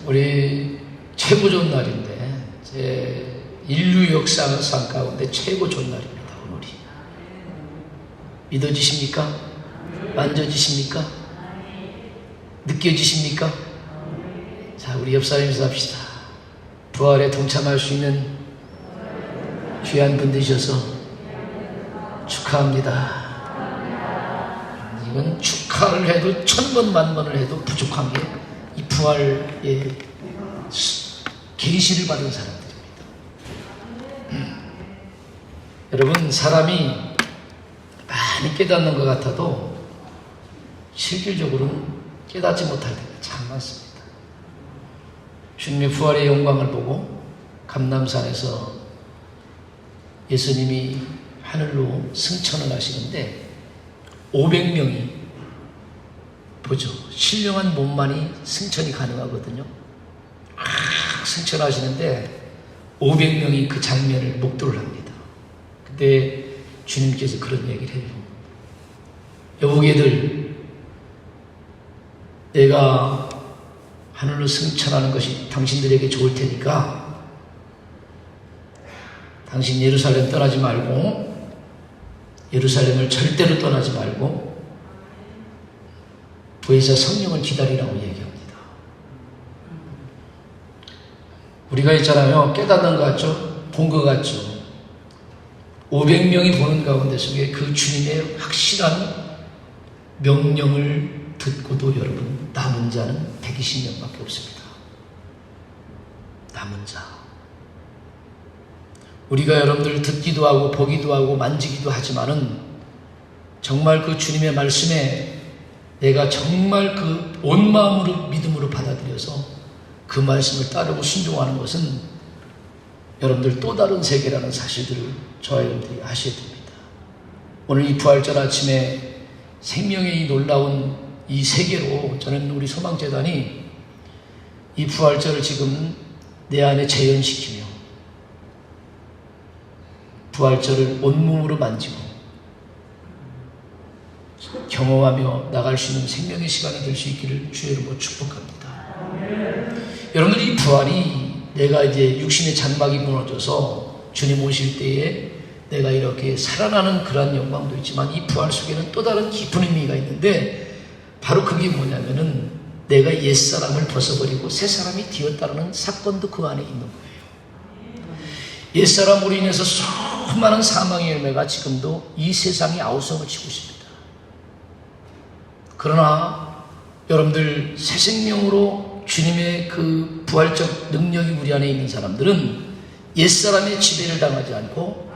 우리 최고 좋은 날인데, 제 인류 역사상 가운데 최고 좋은 날입니다, 오늘이. 믿어지십니까? 만져지십니까? 느껴지십니까? 자, 우리 옆 사람에서 합시다. 부활에 동참할 수 있는 귀한 분 되셔서 축하합니다. 이건 축하를 해도 1000번 만번을 해도 부족한 게 이 부활의 계시를 받은 사람들입니다. 여러분, 사람이 많이 깨닫는 것 같아도 실질적으로는 깨닫지 못할 때가 참 많습니다. 주님의 부활의 영광을 보고 감람산에서 예수님이 하늘로 승천을 하시는데 500명이 보죠. 신령한 몸만이 승천이 가능하거든요. 승천하시는데 500명이 그 장면을 목도를 합니다. 그때 주님께서 그런 얘기를 해요. 여보게들, 내가 하늘로 승천하는 것이 당신들에게 좋을 테니까 당신 예루살렘 떠나지 말고, 예루살렘을 절대로 떠나지 말고 부에서 성령을 기다리라고 얘기합니다. 우리가 있잖아요, 깨닫는 것 같죠? 본 것 같죠? 500명이 보는 가운데 속에 그 주님의 확실한 명령을 듣고도 여러분, 남은 자는 120명밖에 없습니다. 남은 자. 우리가 여러분들 듣기도 하고 보기도 하고 만지기도 하지만은 정말 그 주님의 말씀에 내가 정말 그 온 마음으로 믿음으로 받아들여서 그 말씀을 따르고 순종하는 것은 여러분들 또 다른 세계라는 사실들을 저와 여러분들이 아셔야 됩니다. 오늘 이 부활절 아침에 생명의 이 놀라운 이 세계로 저는 우리 소망재단이 이 부활절을 지금 내 안에 재현시키며 부활절을 온몸으로 만지고 경험하며 나갈 수 있는 생명의 시간이 될 수 있기를 주의 이름으로 축복합니다. 여러분들, 이 부활이 내가 이제 육신의 장막이 무너져서 주님 오실 때에 내가 이렇게 살아나는 그러한 영광도 있지만 이 부활 속에는 또 다른 깊은 의미가 있는데 바로 그게 뭐냐면은 내가 옛사람을 벗어버리고 새사람이 되었다는 사건도 그 안에 있는 거예요. 옛사람으로 인해서 수많은 사망의 열매가 지금도 이 세상에 아우성을 치고 있습니다. 그러나 여러분들, 새 생명으로 주님의 그 부활적 능력이 우리 안에 있는 사람들은 옛사람의 지배를 당하지 않고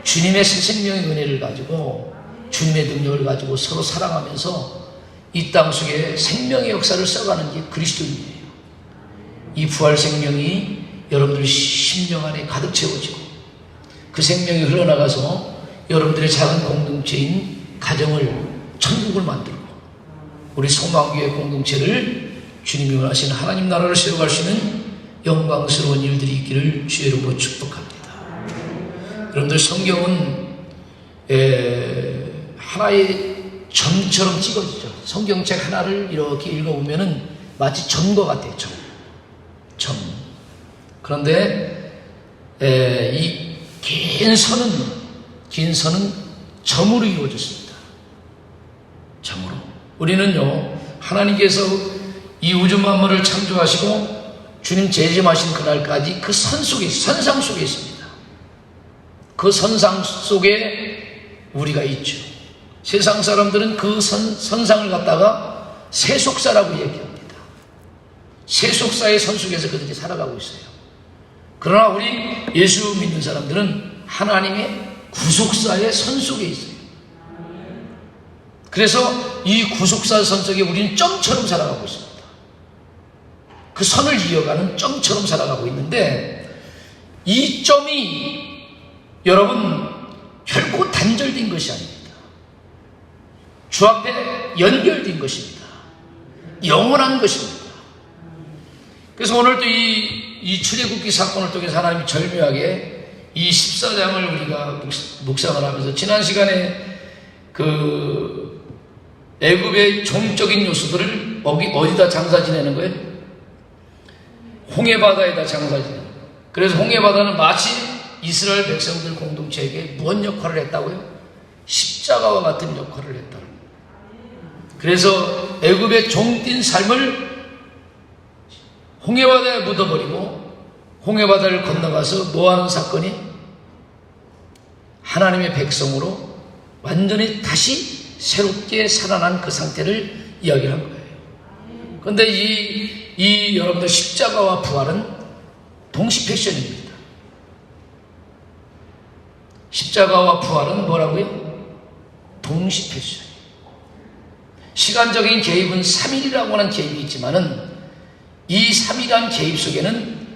주님의 새 생명의 은혜를 가지고 주님의 능력을 가지고 서로 사랑하면서 이 땅 속에 생명의 역사를 써가는 게 그리스도인이에요. 이 부활 생명이 여러분들 심령 안에 가득 채워지고 그 생명이 흘러나가서 여러분들의 작은 공동체인 가정을, 천국을 만들고 우리 소망교회 공동체를 주님이 원하시는 하나님 나라를 세워갈 수 있는 영광스러운 일들이 있기를 주의 이름으로 축복합니다. 여러분들, 성경은 하나의 점처럼 찍어지죠. 성경책 하나를 이렇게 읽어보면은 마치 점과 같아요. 점. 그런데 이 긴 선은 점으로 이루어졌습니다. 점으로. 우리는요, 하나님께서 이 우주 만물을 창조하시고 주님 재림하신 그날까지 그 선상 속에 있습니다. 그 선상 속에 우리가 있죠. 세상 사람들은 그 선상을 갖다가 세속사라고 얘기합니다. 세속사의 선 속에서 그들이 살아가고 있어요. 그러나 우리 예수 믿는 사람들은 하나님의 구속사의 선 속에 있어요. 그래서 이 구속사 선 속에 우리는 점처럼 살아가고 있습니다. 그 선을 이어가는 점처럼 살아가고 있는데 이 점이 여러분 결코 단절된 것이 아닙니다. 주 앞에 연결된 것입니다. 영원한 것입니다. 그래서 오늘도 이 출애굽기 사건을 통해서 하나님이 절묘하게 이 14장을 우리가 묵상을 하면서 지난 시간에 그 애굽의 종적인 요소들을 어디다 장사 지내는 거예요? 홍해바다에다 장사지는. 그래서 홍해바다는 마치 이스라엘 백성들 공동체에게 무엇 역할을 했다고요? 십자가와 같은 역할을 했다. 그래서 애굽의 종뛴 삶을 홍해바다에 묻어버리고 홍해바다를 건너가서 뭐하는 사건이? 하나님의 백성으로 완전히 다시 새롭게 살아난 그 상태를 이야기한 거예요. 그런데 이 여러분들 십자가와 부활은 동시 패션입니다. 십자가와 부활은 뭐라고요? 동시 패션. 시간적인 개입은 3일이라고 하는 개입이 있지만은 이 3일한 개입 속에는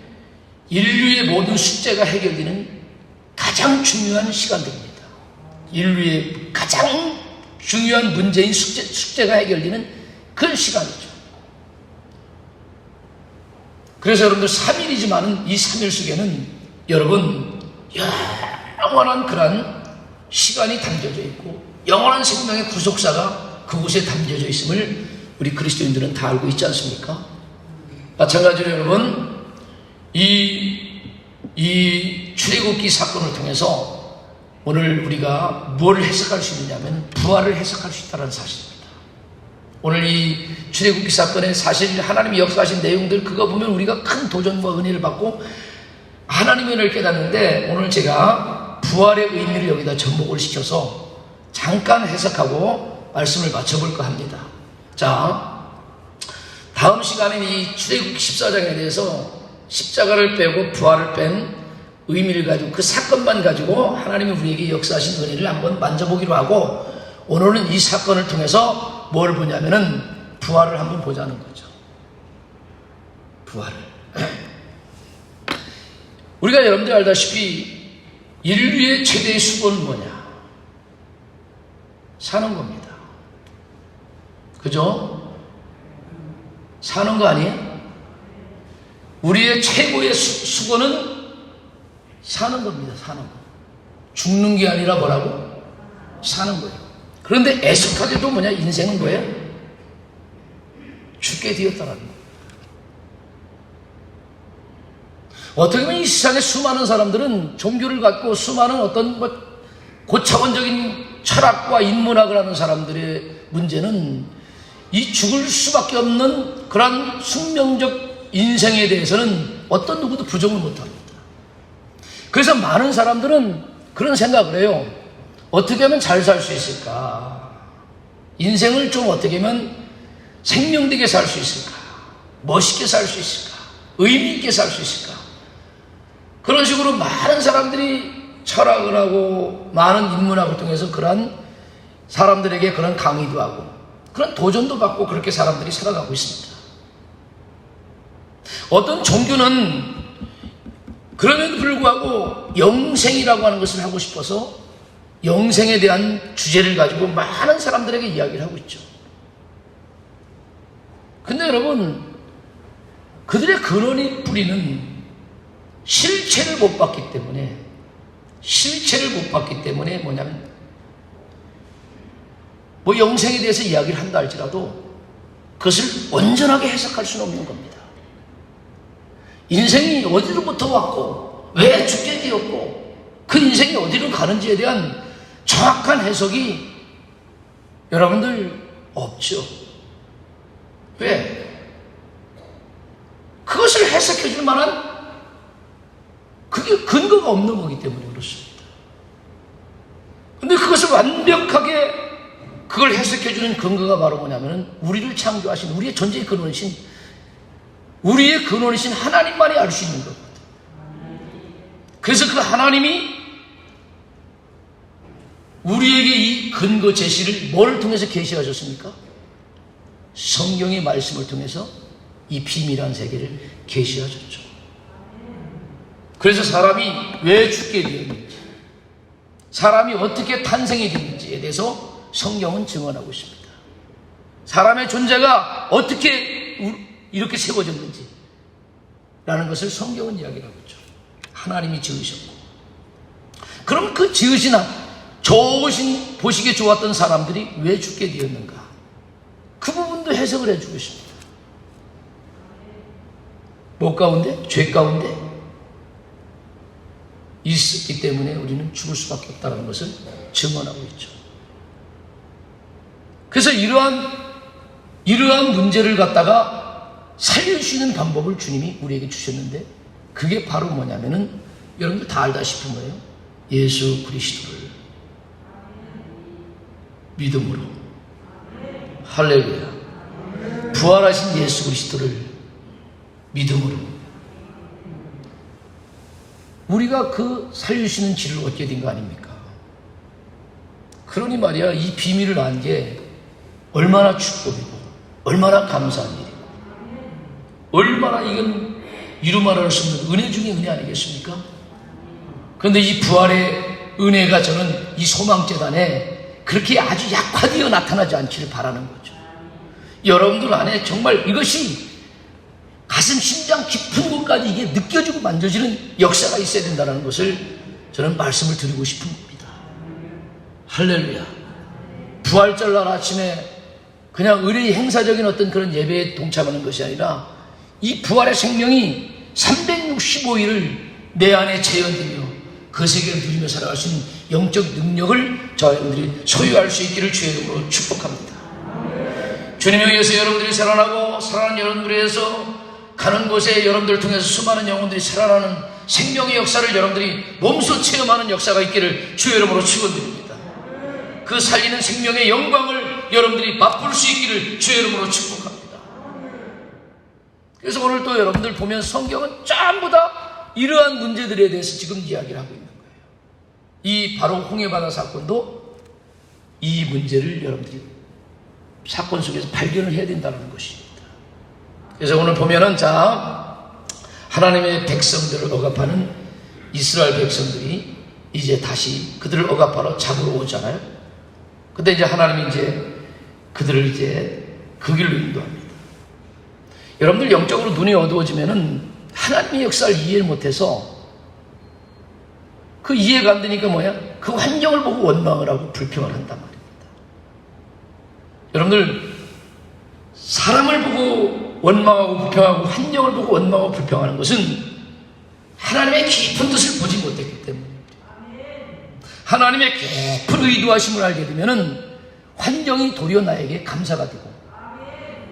인류의 모든 숙제가 해결되는 가장 중요한 시간들입니다. 인류의 가장 중요한 문제인 숙제가 해결되는 그런 시간이죠. 그래서 여러분들 3일이지만은 이 3일 속에는 여러분 영원한 그런 시간이 담겨져 있고 영원한 생명의 구속사가 그곳에 담겨져 있음을 우리 그리스도인들은 다 알고 있지 않습니까? 마찬가지로 여러분 이 출애굽기 사건을 통해서 오늘 우리가 뭘 해석할 수 있느냐면 부활을 해석할 수 있다는 사실입니다. 오늘 이 출애굽기 사건의 사실 하나님이 역사하신 내용들 그거 보면 우리가 큰 도전과 은혜를 받고 하나님의 은혜를 깨닫는데 오늘 제가 부활의 의미를 여기다 접목을 시켜서 잠깐 해석하고 말씀을 마쳐볼까 합니다. 자, 다음 시간에 이 출애굽기 14장에 대해서 십자가를 빼고 부활을 뺀 의미를 가지고 그 사건만 가지고 하나님이 우리에게 역사하신 은혜를 한번 만져보기로 하고 오늘은 이 사건을 통해서 뭘 보냐면은 부활을 한번 보자는 거죠. 부활을. 우리가 여러분들 알다시피 인류의 최대의 수고는 뭐냐? 사는 겁니다. 그죠? 사는 거 아니에요? 우리의 최고의 수고는 사는 겁니다. 사는 거. 죽는 게 아니라 뭐라고? 사는 거예요. 그런데 애석하게도 뭐냐? 인생은 뭐예요? 죽게 되었다라는 거예요. 어떻게 보면 이 세상에 수많은 사람들은 종교를 갖고 수많은 어떤 고차원적인 철학과 인문학을 하는 사람들의 문제는 이 죽을 수밖에 없는 그런 숙명적 인생에 대해서는 어떤 누구도 부정을 못합니다. 그래서 많은 사람들은 그런 생각을 해요. 어떻게 하면 잘 살 수 있을까? 인생을 좀 어떻게 하면 생명되게 살 수 있을까? 멋있게 살 수 있을까? 의미 있게 살 수 있을까? 그런 식으로 많은 사람들이 철학을 하고 많은 인문학을 통해서 그런 사람들에게 그런 강의도 하고 그런 도전도 받고 그렇게 사람들이 살아가고 있습니다. 어떤 종교는 그럼에도 불구하고 영생이라고 하는 것을 하고 싶어서 영생에 대한 주제를 가지고 많은 사람들에게 이야기를 하고 있죠. 근데 여러분, 그들의 근원이 뿌리는 실체를 못 봤기 때문에 뭐냐면 뭐 영생에 대해서 이야기를 한다 할지라도 그것을 온전하게 해석할 수는 없는 겁니다. 인생이 어디로부터 왔고 왜 죽게 되었고 그 인생이 어디로 가는지에 대한 정확한 해석이 여러분들 없죠. 왜? 그것을 해석해 줄 만한 그게 근거가 없는 거기 때문에 그렇습니다. 근데 그것을 완벽하게 그걸 해석해 주는 근거가 바로 뭐냐면은 우리를 창조하신 우리의 존재의 근원이신 하나님만이 알 수 있는 거거든요. 그래서 그 하나님이 우리에게 이 근거 제시를 뭘 통해서 계시하셨습니까? 성경의 말씀을 통해서 이 비밀한 세계를 계시하셨죠. 그래서 사람이 왜 죽게 되었는지, 사람이 어떻게 탄생이 됐는지에 대해서 성경은 증언하고 있습니다. 사람의 존재가 어떻게 이렇게 세워졌는지 라는 것을 성경은 이야기를 하고 있죠. 하나님이 지으셨고, 그럼 그 지으신 좋으신 보시기에 좋았던 사람들이 왜 죽게 되었는가? 그 부분도 해석을 해주고 있습니다. 뭐 가운데? 죄 가운데 있었기 때문에 우리는 죽을 수밖에 없다는 것을 증언하고 있죠. 그래서 이러한 문제를 갖다가 살릴 수 있는 방법을 주님이 우리에게 주셨는데, 그게 바로 뭐냐면은 여러분들 다 알다시피 뭐예요? 예수 그리스도를 믿음으로, 할렐루야, 부활하신 예수 그리스도를 믿음으로 우리가 그 살릴 수 있는 길을 얻게 된 거 아닙니까? 그러니 말이야, 이 비밀을 안 게 얼마나 축복이고 얼마나 감사한 일이고 얼마나 이건 이루 말할 수 없는 은혜 중에 은혜 아니겠습니까? 그런데 이 부활의 은혜가 저는 이 소망재단에 그렇게 아주 약화되어 나타나지 않기를 바라는 거죠. 여러분들 안에 정말 이것이 가슴 심장 깊은 곳까지 이게 느껴지고 만져지는 역사가 있어야 된다는 것을 저는 말씀을 드리고 싶은 겁니다. 할렐루야. 부활절날 아침에 그냥 의례 행사적인 어떤 그런 예배에 동참하는 것이 아니라 이 부활의 생명이 365일을 내 안에 재현되며 그 세계를 누리며 살아갈 수 있는 영적 능력을 저희들이 소유할 수 있기를 주의 이름으로 축복합니다. 주님에 의해서 여러분들이 살아나고 살아나는 여러분들에 의해서 가는 곳에 여러분들을 통해서 수많은 영혼들이 살아나는 생명의 역사를 여러분들이 몸소 체험하는 역사가 있기를 주의 이름으로 축원드립니다. 그 살리는 생명의 영광을 여러분들이 맛볼 수 있기를 주의 이름으로 축복합니다. 그래서 오늘 또 여러분들 보면 성경은 전부 다 이러한 문제들에 대해서 지금 이야기를 하고 있는 거예요. 이 바로 홍해바다 사건도 이 문제를 여러분들이 사건 속에서 발견을 해야 된다는 것입니다. 그래서 오늘 보면은 하나님의 백성들을 억압하는 이스라엘 백성들이 이제 다시 그들을 억압하러 잡으러 오잖아요. 근데 이제 하나님이 이제 그들을 이제 그 길로 인도합니다. 여러분들 영적으로 눈이 어두워지면은 하나님의 역사를 이해를 못해서 그 이해가 안 되니까 뭐야? 그 환경을 보고 원망을 하고 불평을 한단 말입니다. 여러분들 사람을 보고 원망하고 불평하고 환경을 보고 원망하고 불평하는 것은 하나님의 깊은 뜻을 보지 못했기 때문입니다. 하나님의 깊은 의도하심을 알게 되면은 환경이 도리어 나에게 감사가 되고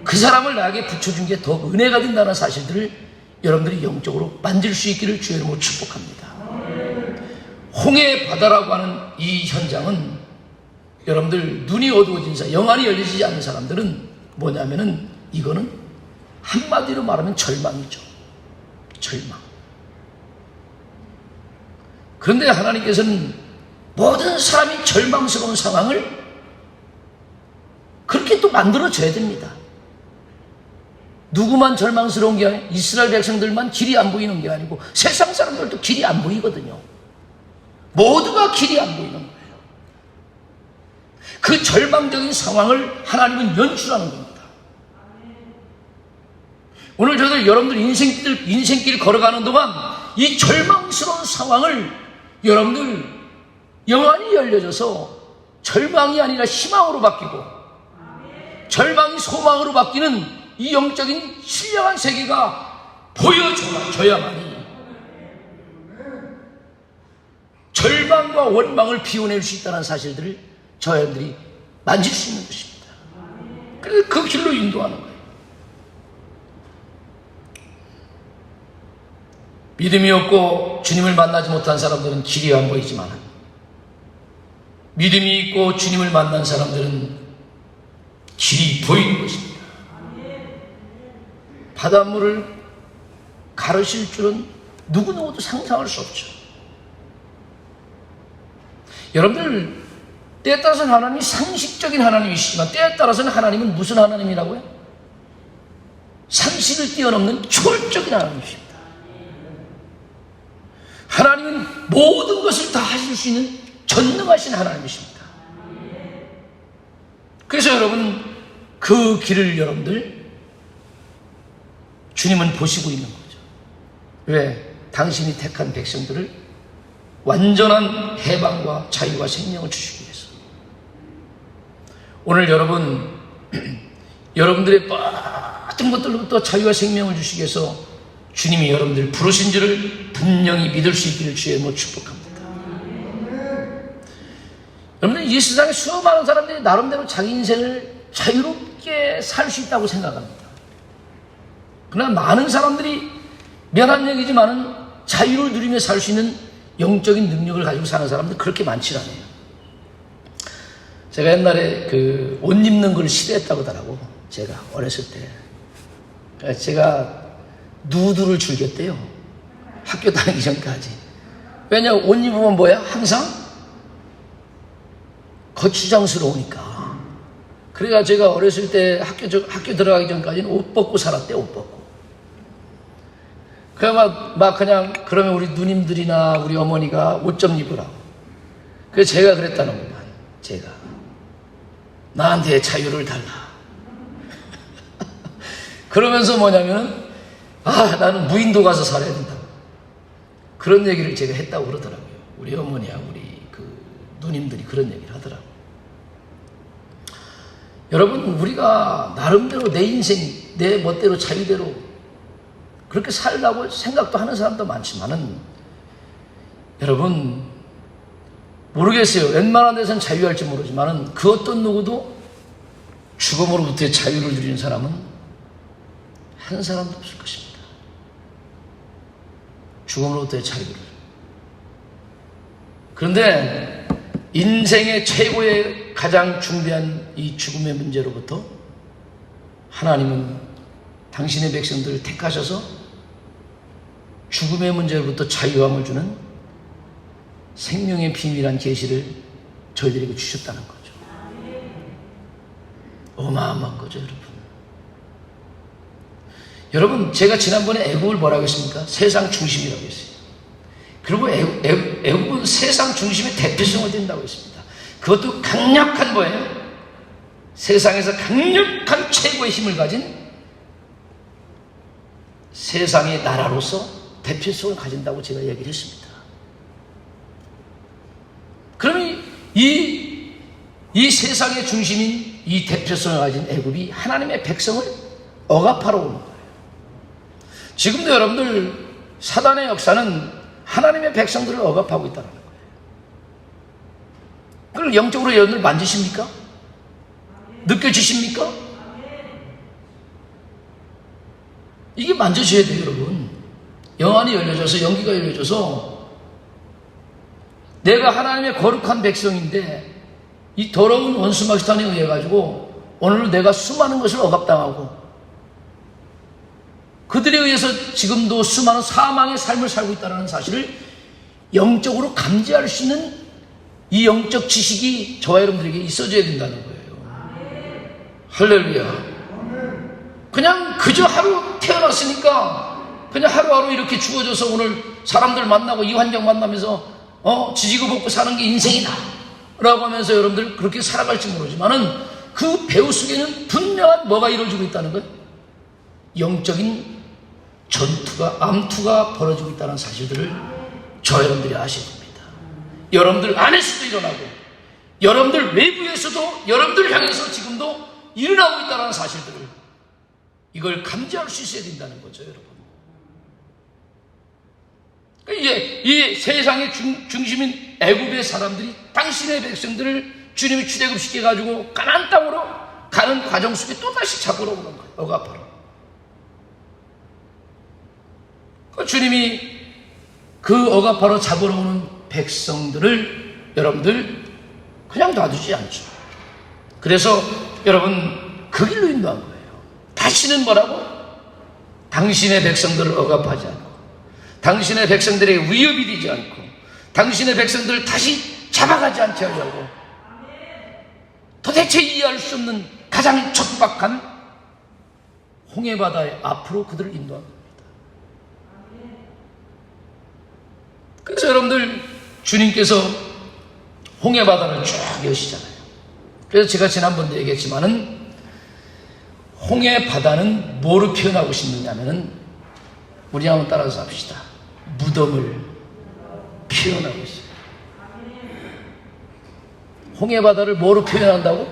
그 사람을 나에게 붙여준 게 더 은혜가 된다는 사실들을 여러분들이 영적으로 만질 수 있기를 주의 이름으로 축복합니다. 홍해 바다라고 하는 이 현장은 여러분들 눈이 어두워진 사람, 영안이 열리지 않는 사람들은 뭐냐면은 이거는 한마디로 말하면 절망이죠. 절망. 그런데 하나님께서는 모든 사람이 절망스러운 상황을 그렇게 또 만들어줘야 됩니다. 누구만 절망스러운 게 아니라 이스라엘 백성들만 길이 안 보이는 게 아니고 세상 사람들도 길이 안 보이거든요. 모두가 길이 안 보이는 거예요. 그 절망적인 상황을 하나님은 연출하는 겁니다. 오늘 저들 여러분들 인생길 걸어가는 동안 이 절망스러운 상황을 여러분들 영안이 열려져서 절망이 아니라 희망으로 바뀌고 절망이 소망으로 바뀌는 이 영적인 신령한 세계가 보여줘야만이 절망과 원망을 비워낼 수 있다는 사실들을 저희들이 만질 수 있는 것입니다. 그래서 그 길로 인도하는 거예요. 믿음이 없고 주님을 만나지 못한 사람들은 길이 안 보이지만 믿음이 있고 주님을 만난 사람들은 길이 보이는 것입니다. 바닷물을 가르칠 줄은 누구도 상상할 수 없죠. 여러분들 때에 따라서는 하나님이 상식적인 하나님이시지만 때에 따라서는 하나님은 무슨 하나님이라고요? 상식을 뛰어넘는 초월적인 하나님이십니다. 하나님은 모든 것을 다 하실 수 있는 전능하신 하나님이십니다. 그래서 여러분 그 길을 여러분들 주님은 보시고 있는 거죠. 왜? 당신이 택한 백성들을 완전한 해방과 자유와 생명을 주시기 위해서. 오늘 여러분 여러분들의 모든 것들로부터 자유와 생명을 주시기 위해서 주님이 여러분들 부르신 줄을 분명히 믿을 수 있기를 주의 이름으로 축복합니다. 여러분들 이 세상에 수많은 사람들이 나름대로 자기 인생을 자유롭게 살 수 있다고 생각합니다. 그러나 많은 사람들이 미안한 얘기지만은 자유를 누리며 살 수 있는 영적인 능력을 가지고 사는 사람들 그렇게 많지 않아요. 제가 옛날에 그 옷 입는 걸 싫어했다고 하더라고. 제가 어렸을 때. 제가 누드를 즐겼대요. 학교 다니기 전까지. 왜냐, 옷 입으면 뭐야? 항상 거추장스러우니까. 그래가 제가 어렸을 때 학교 들어가기 전까지는 옷 벗고 살았대, 옷 벗고. 그래, 막 그냥, 그러면 우리 누님들이나 우리 어머니가 옷 좀 입으라고. 그래서 제가 그랬다는 거야, 제가. 나한테 자유를 달라. 그러면서 뭐냐면, 나는 무인도 가서 살아야 된다고. 그런 얘기를 제가 했다고 그러더라고요. 우리 어머니와 우리 그 누님들이 그런 얘기를 하더라고요. 여러분, 우리가 나름대로 내 인생, 내 멋대로 자유대로 그렇게 살라고 생각도 하는 사람도 많지만은, 여러분, 모르겠어요. 웬만한 데서는 자유할지 모르지만은 그 어떤 누구도 죽음으로부터의 자유를 누리는 사람은 한 사람도 없을 것입니다. 죽음으로부터의 자유를. 그런데 인생의 최고의 가장 중대한 이 죽음의 문제로부터 하나님은 당신의 백성들을 택하셔서 죽음의 문제로부터 자유함을 주는 생명의 비밀한 계시를 저희들에게 주셨다는 거죠. 어마어마한 거죠, 여러분. 여러분, 제가 지난번에 애국을 뭐라고 했습니까? 세상 중심이라고 했어요. 그리고 애국은 세상 중심의 대표성을 띈다고 했습니다. 그것도 강력한 거예요. 세상에서 강력한 최고의 힘을 가진 세상의 나라로서 대표성을 가진다고 제가 얘기를 했습니다. 그러면 이 세상의 중심인 이 대표성을 가진 애굽이 하나님의 백성을 억압하러 오는 거예요. 지금도 여러분들 사단의 역사는 하나님의 백성들을 억압하고 있다는 거예요. 그걸 영적으로 여러분들 만지십니까? 느껴지십니까? 이게 만져져야 돼요, 여러분. 영안이 열려져서, 연기가 열려져서 내가 하나님의 거룩한 백성인데 이 더러운 원수마귀단에 의해 가지고 오늘 내가 수많은 것을 억압당하고 그들에 의해서 지금도 수많은 사망의 삶을 살고 있다는 사실을 영적으로 감지할 수 있는 이 영적 지식이 저와 여러분들에게 있어져야 된다는 거예요. 할렐루야. 그냥 그저 하루 태어났으니까 그냥 하루하루 이렇게 죽어져서 오늘 사람들 만나고 이 환경 만나면서 지지고 볶고 사는 게 인생이다 라고 하면서 여러분들 그렇게 살아갈지 모르지만은 그 배후 속에는 분명한 뭐가 이루어지고 있다는 거예요. 영적인 전투가, 암투가 벌어지고 있다는 사실들을 저 여러분들이 아셔야 됩니다. 여러분들 안에서도 일어나고 여러분들 외부에서도 여러분들 향해서 지금도 일어나고 있다는 사실들을 이걸 감지할 수 있어야 된다는 거죠, 여러분. 이제 이 세상의 중심인 애굽의 사람들이 당신의 백성들을 주님이 출애굽시켜가지고 가나안 땅으로 가는 과정 속에 또다시 잡으러 오는 거예요. 억압하러. 주님이 그 억압하러 잡으러 오는 백성들을 여러분들 그냥 놔두지 않죠. 그래서 여러분 그 길로 인도한 거예요. 다시는 뭐라고? 당신의 백성들을 억압하지 않고 당신의 백성들에게 위협이 되지 않고 당신의 백성들을 다시 잡아가지 않게 하려고 도대체 이해할 수 없는 가장 척박한 홍해바다의 앞으로 그들을 인도한 겁니다. 그래서 여러분들 주님께서 홍해바다를 쭉 여시잖아요. 그래서 제가 지난번도 얘기했지만은 홍해바다는 뭐로 표현하고 싶느냐면은 우리 한번 따라서 합시다. 무덤을 표현하고 있어요. 홍해바다를 뭐로 표현한다고?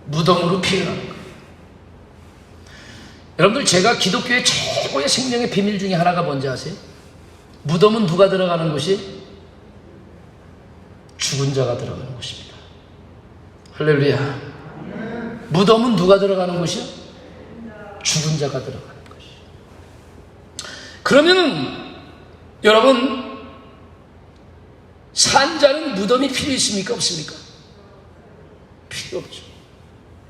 무덤으로 표현하는 거예요. 여러분들, 제가 기독교의 최고의 생명의 비밀 중에 하나가 뭔지 아세요? 무덤은 누가 들어가는 곳이? 죽은 자가 들어가는 곳입니다. 할렐루야. 무덤은 누가 들어가는 곳이요? 죽은 자가 들어가는 곳이요. 그러면 여러분, 산 자는 무덤이 필요 있습니까? 없습니까? 필요 없죠.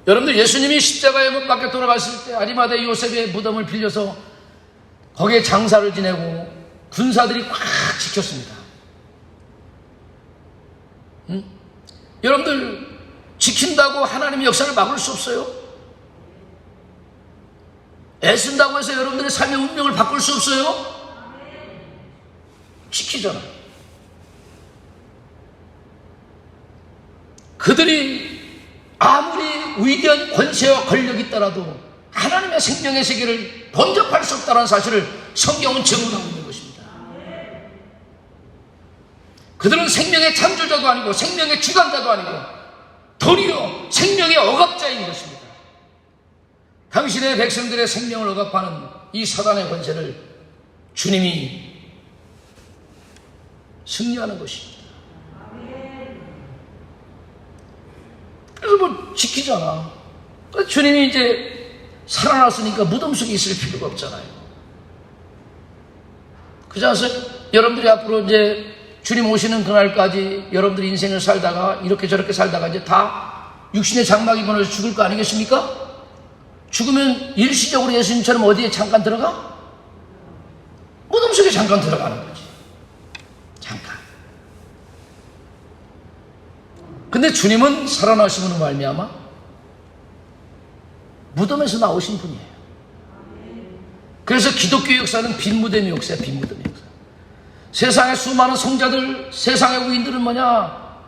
여러분들, 예수님이 십자가에 못 박혀 돌아갔을 때 아리마대 요셉의 무덤을 빌려서 거기에 장사를 지내고 군사들이 꽉 지켰습니다. 여러분들, 지킨다고 하나님의 역사를 막을 수 없어요. 애쓴다고 해서 여러분들의 삶의 운명을 바꿀 수 없어요. 지키잖아요. 그들이 아무리 위대한 권세와 권력이 있더라도 하나님의 생명의 세계를 범접할 수 없다는 사실을 성경은 증언하고 있는 것입니다. 그들은 생명의 창조자도 아니고 생명의 주관자도 아니고 도리어 생명의 억압자인 것입니다. 당신의 백성들의 생명을 억압하는 이 사단의 권세를 주님이 승리하는 것입니다. 그래서 뭐 지키잖아. 주님이 이제 살아났으니까 무덤 속에 있을 필요가 없잖아요. 그렇지 않습니까? 여러분들이 앞으로 이제 주님 오시는 그날까지 여러분들이 인생을 살다가 이렇게 저렇게 살다가 이제 다 육신의 장막 입원해서 죽을 거 아니겠습니까? 죽으면 일시적으로 예수님처럼 어디에 잠깐 들어가? 무덤 속에 잠깐 들어가는 거지. 잠깐. 근데 주님은 살아나심으로 말미암아 무덤에서 나오신 분이에요. 그래서 기독교 역사는 빈 무덤의 역사야. 빈 무덤의 역사. 세상의 수많은 성자들, 세상의 우인들은 뭐냐,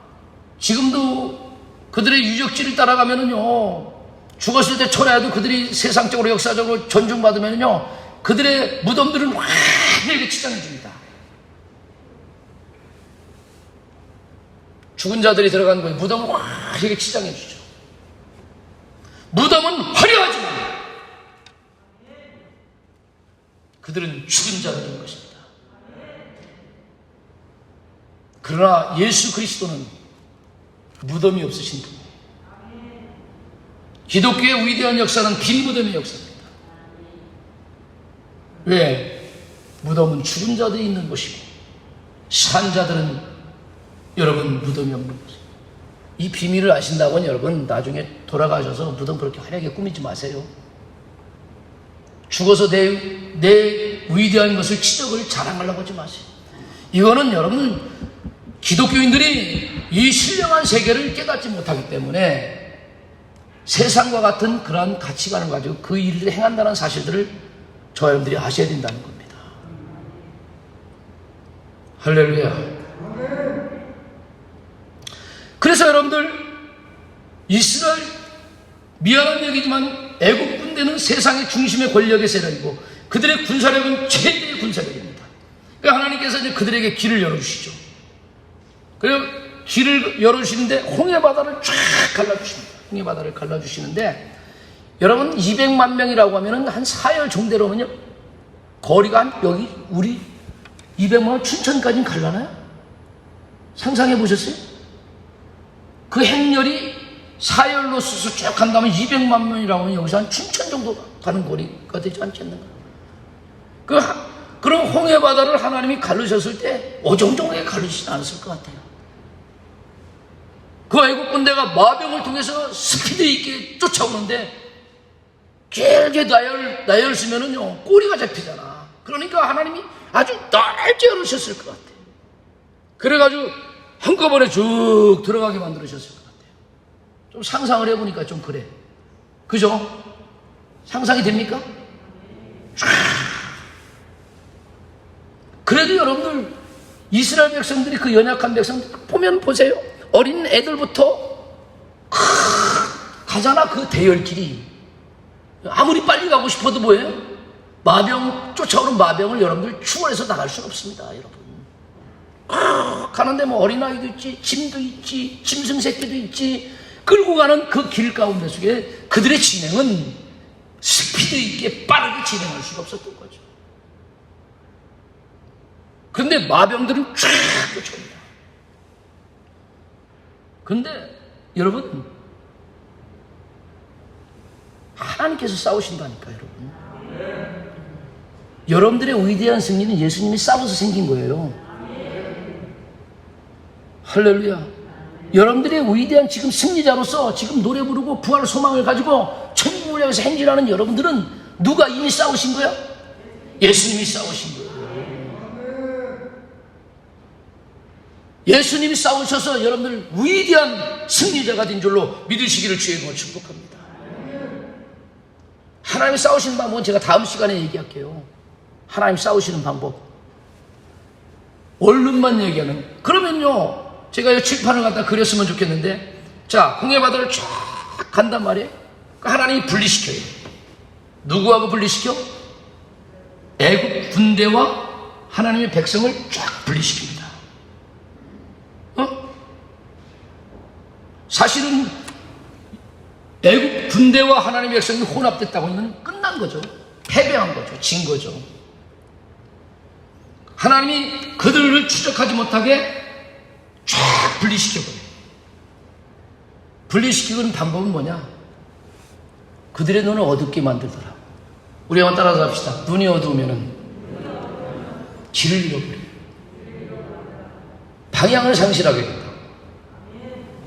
지금도 그들의 유적지를 따라가면은요, 죽었을 때 초라해도 그들이 세상적으로 역사적으로 존중받으면요, 그들의 무덤들은 화려하게 치장해 줍니다. 죽은 자들이 들어간 거예요. 무덤은 화려하게 치장해 주죠. 무덤은 화려하지만 그들은 죽은 자들인 것입니다. 그러나 예수 그리스도는 무덤이 없으신 분이에요. 기독교의 위대한 역사는 빈 무덤의 역사입니다. 왜? 무덤은 죽은 자들이 있는 곳이고 산 자들은 여러분 무덤이 없는 곳이에요. 이 비밀을 아신다고는 여러분 나중에 돌아가셔서 무덤 그렇게 화려하게 꾸미지 마세요. 죽어서 내 위대한 것을 치적을 자랑하려고 하지 마세요. 이거는 여러분 기독교인들이 이 신령한 세계를 깨닫지 못하기 때문에 세상과 같은 그러한 가치관을 가지고 그 일을 행한다는 사실들을 저와 여러분들이 아셔야 된다는 겁니다. 할렐루야. 그래서 여러분들, 이스라엘, 미안한 얘기지만 애국 군대는 세상의 중심의 권력의 세력이고 그들의 군사력은 최대의 군사력입니다. 그러니까 하나님께서 이제 그들에게 길을 열어주시죠. 그리고 길을 열어주시는데 홍해바다를 쫙 갈라주십니다. 홍해바다를 갈라주시는데 여러분 200만 명이라고 하면 한 사열 정대로면요 거리가 한 여기 우리 200만 명 춘천까지는 갈라나요? 상상해 보셨어요? 그 행렬이 사열로 수수 쭉 간다면 200만 명이라고 하면 여기서 한 춘천 정도 가는 거리가 되지 않겠는가? 그럼 홍해바다를 하나님이 갈르셨을 때 어정쩡하게 갈르시지 않았을 것 같아요. 그 애국 군대가 마병을 통해서 스피드 있게 쫓아오는데 길게 나열 쓰면은요 꼬리가 잡히잖아. 그러니까 하나님이 아주 넓게 열으셨을 것 같아요. 그래가지고 한꺼번에 쭉 들어가게 만들으셨을 것 같아요. 좀 상상을 해보니까 좀 그래. 그죠? 상상이 됩니까? 그래도 여러분들 이스라엘 백성들이 그 연약한 백성들 보면 보세요. 어린 애들부터 가잖아. 그 대열길이 아무리 빨리 가고 싶어도 뭐예요? 마병 쫓아오는 마병을 여러분들 추월해서 나갈 수는 없습니다. 여러분 가는데 뭐 어린아이도 있지, 짐도 있지, 짐승 새끼도 있지, 끌고 가는 그 길 가운데 속에 그들의 진행은 스피드 있게 빠르게 진행할 수가 없었던 거죠. 그런데 마병들은 쫙 쫓아옵니다. 그런데 여러분, 하나님께서 싸우신다니까. 여러분, 여러분들의 위대한 승리는 예수님이 싸워서 생긴 거예요. 할렐루야. 여러분들의 위대한 지금 승리자로서 지금 노래 부르고 부활 소망을 가지고 천국을 향해서 행진하는 여러분들은 누가 이미 싸우신 거야? 예수님이 싸우신 거예요. 예수님이 싸우셔서 여러분들 위대한 승리자가 된 줄로 믿으시기를 주의 이름으로 축복합니다. 하나님이 싸우시는 방법은 제가 다음 시간에 얘기할게요. 하나님 싸우시는 방법. 원론만 얘기하는. 그러면요, 제가 이 칠판을 갖다 그렸으면 좋겠는데, 자, 홍해바다를 쫙 간단 말이에요. 하나님이 분리시켜요. 누구하고 분리시켜? 애국 군대와 하나님의 백성을 쫙 분리시킵니다. 사실은 애국 군대와 하나님의 백성이 혼합됐다고 하면 끝난 거죠. 패배한 거죠. 진 거죠. 하나님이 그들을 추적하지 못하게 쫙 분리시켜버려요. 분리시키는 방법은 뭐냐? 그들의 눈을 어둡게 만들더라. 우리 한번 따라서 합시다. 눈이 어두우면은 길을 잃어버려요. 방향을 상실하게 된다.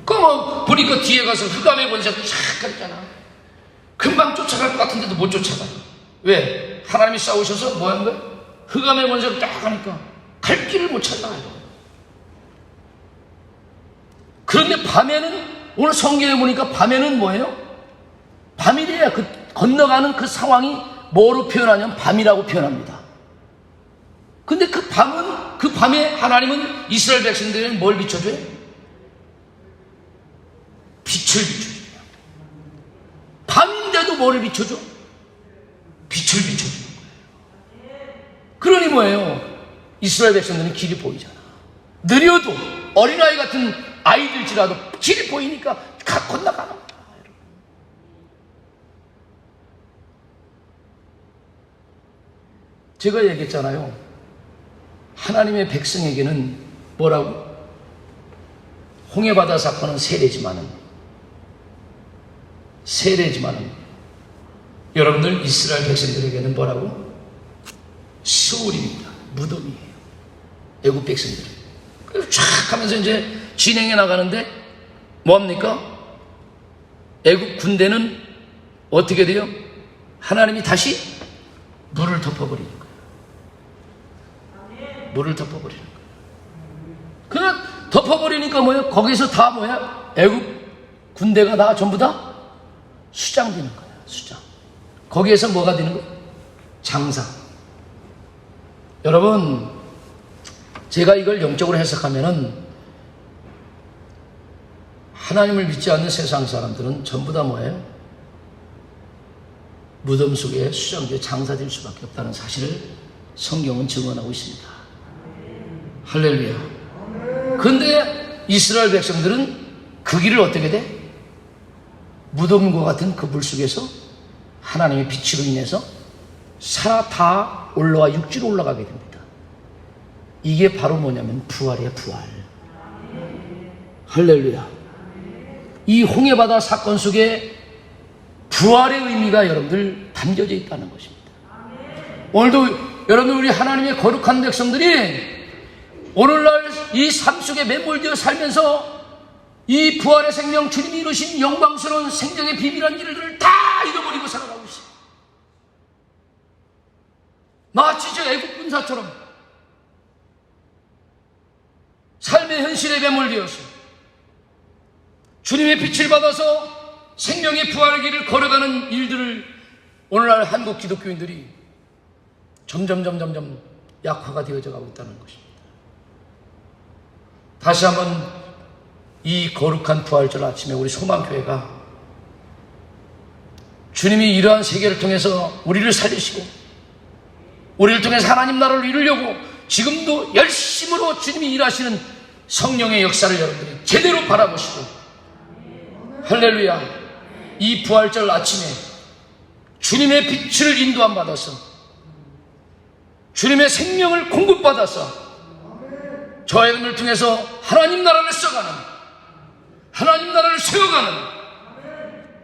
그러면 보니까 뒤에 가서 흑암의 권세가 쫙 가잖아. 금방 쫓아갈 것 같은데도 못 쫓아가요. 왜? 하나님이 싸우셔서 뭐 하는 거예요? 흑암의 권세가 딱 가니까 갈 길을 못 찾아요. 그런데 밤에는, 오늘 성경에 보니까 밤에는 뭐예요? 밤이 돼야 그 건너가는 그 상황이 뭐로 표현하냐면 밤이라고 표현합니다. 근데 그 밤에 하나님은 이스라엘 백성들에게 뭘 비춰줘요? 빛을 비춰줘요. 밤인데도 뭐를 비춰줘? 빛을 비춰주는 거예요. 그러니 뭐예요? 이스라엘 백성들은 길이 보이잖아. 느려도 어린아이 같은 아이들지라도 길이 보이니까 건너가는 거야. 제가 얘기했잖아요. 하나님의 백성에게는 뭐라고? 홍해바다 사건은 세례지만은 여러분들 이스라엘 백성들에게는 뭐라고? 수울입니다. 무덤이에요. 애국 백성들. 그래서 쫙 하면서 이제 진행해 나가는데 뭡니까? 애국 군대는 어떻게 돼요? 하나님이 다시 물을 덮어버리는 거예요. 물을 덮어버리는 거예요. 그냥 덮어버리니까 뭐예요? 거기서 다 뭐야? 애국 군대가 다 전부 다 수장 되는 거예요. 수장. 거기에서 뭐가 되는 거예요? 장사. 여러분, 제가 이걸 영적으로 해석하면은 하나님을 믿지 않는 세상 사람들은 전부 다 뭐예요? 무덤 속에 수장되어 장사될 수밖에 없다는 사실을 성경은 증언하고 있습니다. 할렐루야. 그런데 이스라엘 백성들은 그 길을 어떻게 돼? 무덤과 같은 그 물 속에서 하나님의 빛으로 인해서 살아 다 올라와 육지로 올라가게 됩니다. 이게 바로 뭐냐면 부활이에요. 부활. 할렐루야. 이 홍해바다 사건 속에 부활의 의미가 여러분들 담겨져 있다는 것입니다. 오늘도 여러분, 우리 하나님의 거룩한 백성들이 오늘날 이 삶 속에 매몰되어 살면서 이 부활의 생명, 주님이 이루신 영광스러운 생명의 비밀한 일들을 다 잃어버리고 살아가고 있어요. 마치 저 애국 군사처럼 삶의 현실에 매몰되어서 주님의 빛을 받아서 생명의 부활의 길을 걸어가는 일들을 오늘날 한국 기독교인들이 점점 약화가 되어져 가고 있다는 것입니다. 다시 한번 이 거룩한 부활절 아침에 우리 소망교회가 주님이 이러한 세계를 통해서 우리를 살리시고 우리를 통해서 하나님 나라를 이루려고 지금도 열심으로 주님이 일하시는 성령의 역사를 여러분들이 제대로 바라보시고, 할렐루야, 이 부활절 아침에 주님의 빛을 인도함 받아서 주님의 생명을 공급받아서 저와 여러분을 통해서 하나님 나라를 써가는, 하나님 나라를 세워가는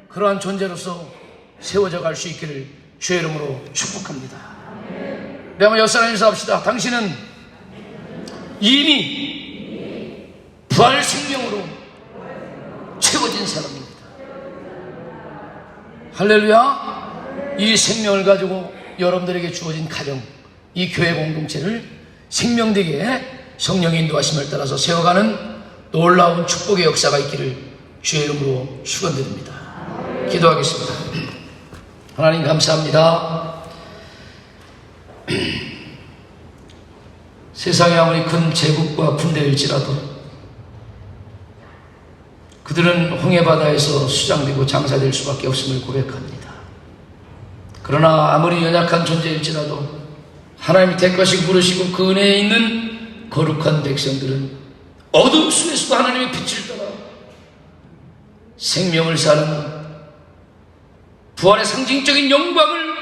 그러한 존재로서 세워져 갈 수 있기를 주의 이름으로 축복합니다. 우리 한번 옆 사람 인사합시다. 당신은 이미 부활 생명으로 채워진 사람입니다. 할렐루야. 이 생명을 가지고 여러분들에게 주어진 가정, 이 교회 공동체를 생명되게 성령의 인도하심을 따라서 세워가는 놀라운 축복의 역사가 있기를 주의 이름으로 축원드립니다. 기도하겠습니다. 하나님 감사합니다. 세상에 아무리 큰 제국과 군대일지라도 그들은 홍해바다에서 수장되고 장사될 수밖에 없음을 고백합니다. 그러나 아무리 연약한 존재일지라도 하나님이 택하시고 부르시고 그 은혜에 있는 거룩한 백성들은 어둠 속에서도 하나님의 빛을 따라 생명을 사는 부활의 상징적인 영광을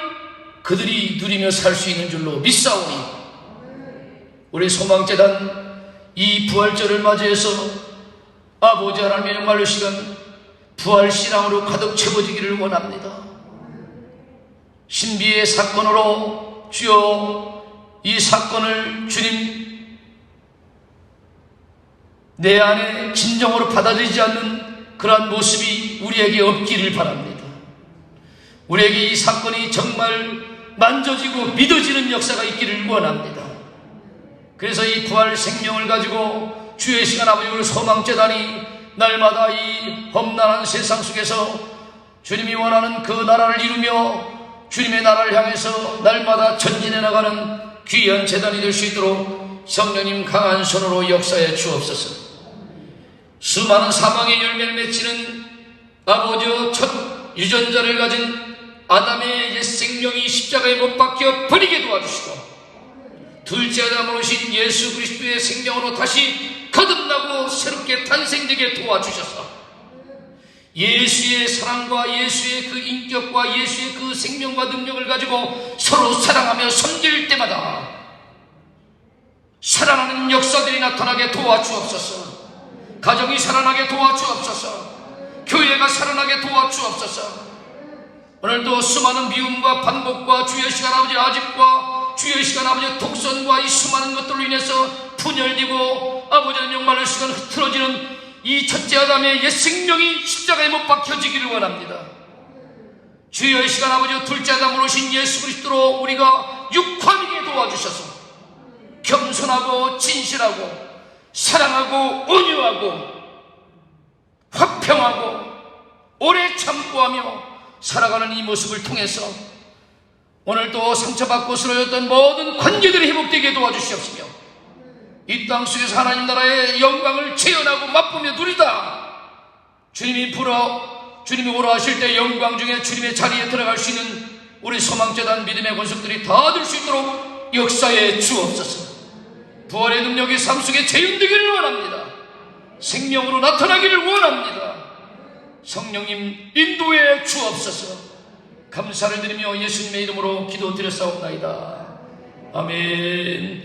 그들이 누리며 살 수 있는 줄로 믿사오니 우리 소망재단 이 부활절을 맞이해서 아버지 하나님의 영광의 시간 부활신앙으로 가득 채워지기를 원합니다. 신비의 사건으로 주여 이 사건을 주님 내 안에 진정으로 받아들이지 않는 그러한 모습이 우리에게 없기를 바랍니다. 우리에게 이 사건이 정말 만져지고 믿어지는 역사가 있기를 원합니다. 그래서 이 부활 생명을 가지고 주의 시간 아버지 우리 소망재단이 날마다 이 험난한 세상 속에서 주님이 원하는 그 나라를 이루며 주님의 나라를 향해서 날마다 전진해 나가는 귀한 재단이 될 수 있도록 성령님 강한 손으로 역사해 주옵소서. 수많은 사망의 열매를 맺히는 아버지의 첫 유전자를 가진 아담의 옛 생명이 십자가에 못 박혀 버리게 도와주시고 둘째 아담으로 오신 예수 그리스도의 생명으로 다시 거듭나고 새롭게 탄생되게 도와주셔서 예수의 사랑과 예수의 그 인격과 예수의 그 생명과 능력을 가지고 서로 사랑하며 섬길 때마다 살아나는 역사들이 나타나게 도와주옵소서. 가정이 살아나게 도와주옵소서. 교회가 살아나게 도와주옵소서. 오늘도 수많은 미움과 반복과 주의 시간 아버지 아집과 주의 시간 아버지 독선과 이 수많은 것들로 인해서 분열되고 아버지의 영광의 시간 흐트러지는 이 첫째 아담의 옛 생명이 십자가에 못 박혀지기를 원합니다. 주의 시간 아버지 둘째 아담으로 오신 예수 그리스도로 우리가 육화되게 도와주셔서 겸손하고 진실하고 사랑하고 온유하고 화평하고 오래 참고하며 살아가는 이 모습을 통해서 오늘도 상처받고 쓰러졌던 모든 관계들이 회복되게 도와주시옵시며 이 땅 속에서 하나님 나라의 영광을 체현하고 맛보며 누리다 주님이 오라 하실 때 영광 중에 주님의 자리에 들어갈 수 있는 우리 소망재단 믿음의 권속들이 다 될 수 있도록 역사에 주옵소서. 부활의 능력이 삶 속에 재현되기를 원합니다. 생명으로 나타나기를 원합니다. 성령님 인도해 주옵소서. 감사를 드리며 예수님의 이름으로 기도드렸사옵나이다. 아멘.